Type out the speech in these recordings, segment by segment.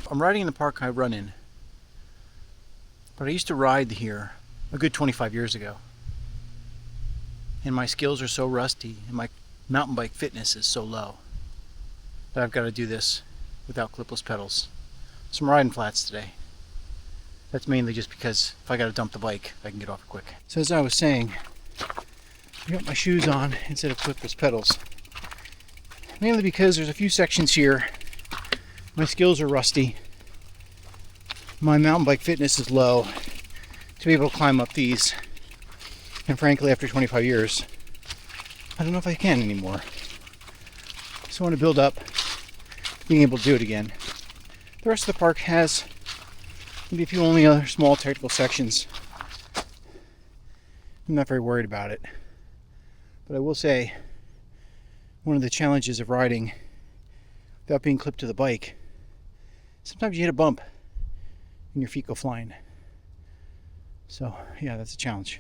I'm riding in the park I run in, but I used to ride here a good 25 years ago. And my skills are so rusty and my mountain bike fitness is so low that I've got to do this without clipless pedals. So I'm riding flats today. That's mainly just because if I got to dump the bike, I can get off it quick. So as I was saying, I got my shoes on instead of clipless pedals. Mainly because there's a few sections here. My skills are rusty. My mountain bike fitness is low to be able to climb up these. And frankly, after 25 years, I don't know if I can anymore. So I want to build up being able to do it again. The rest of the park has maybe a few only other small technical sections. I'm not very worried about it. But I will say, one of the challenges of riding without being clipped to the bike, sometimes you hit a bump and your feet go flying. So yeah, that's a challenge.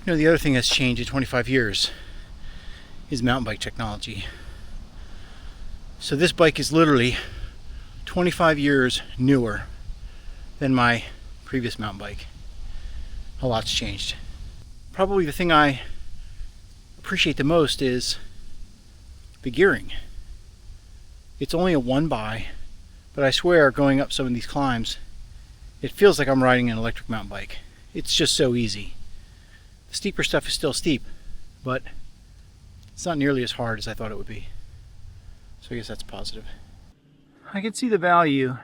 You know, the other thing that's changed in 25 years is mountain bike technology. So this bike is literally 25 years newer than my previous mountain bike. A lot's changed. Probably the thing I appreciate the most is the gearing. It's only a 1x, but I swear going up some of these climbs, it feels like I'm riding an electric mountain bike. It's just so easy. The steeper stuff is still steep, but it's not nearly as hard as I thought it would be. So I guess that's positive. I can see the value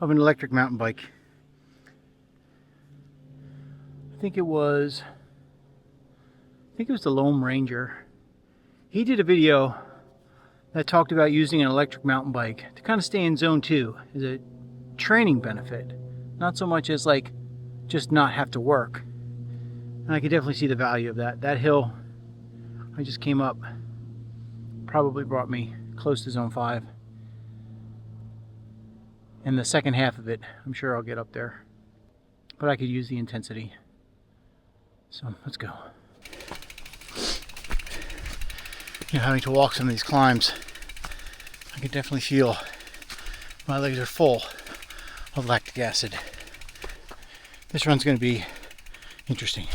of an electric mountain bike. I think it was the Lone Ranger. He did a video that talked about using an electric mountain bike to kind of stay in zone 2 as a training benefit, not so much as like just not have to work. And I could definitely see the value of that. That hill I just came up probably brought me close to zone 5. And the second half of it, I'm sure I'll get up there. But I could use the intensity. So let's go. You know, having to walk some of these climbs, I can definitely feel my legs are full of lactic acid. This run's going to be interesting.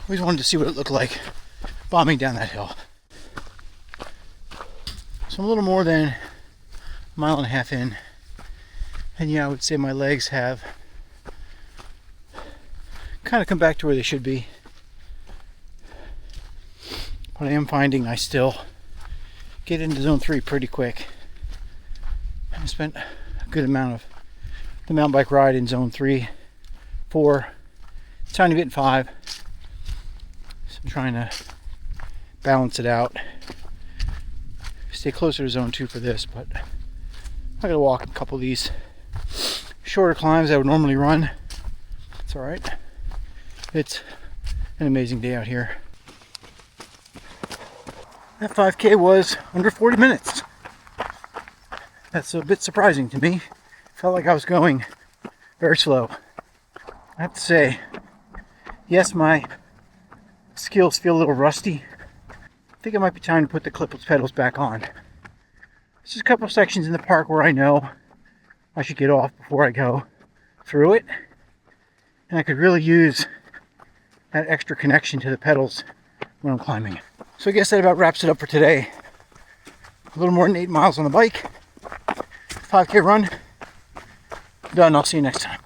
Always wanted to see what it looked like bombing down that hill. So I'm a little more than a mile and a half in, and yeah, I would say my legs have kind of come back to where they should be. But I am finding I still get into zone 3 pretty quick. I spent a good amount of the mountain bike ride in zone 3, 4, tiny bit in 5. I'm trying to balance it out. Stay closer to zone 2 for this, but I gotta walk a couple of these shorter climbs I would normally run. It's alright. It's an amazing day out here. That 5K was under 40 minutes. That's a bit surprising to me. Felt like I was going very slow. I have to say, yes, my skills feel a little rusty. I think it might be time to put the clipless pedals back on. There's just a couple sections in the park where I know I should get off before I go through it. And I could really use that extra connection to the pedals when I'm climbing. So I guess that about wraps it up for today. A little more than 8 miles on the bike. 5K run. Done. I'll see you next time.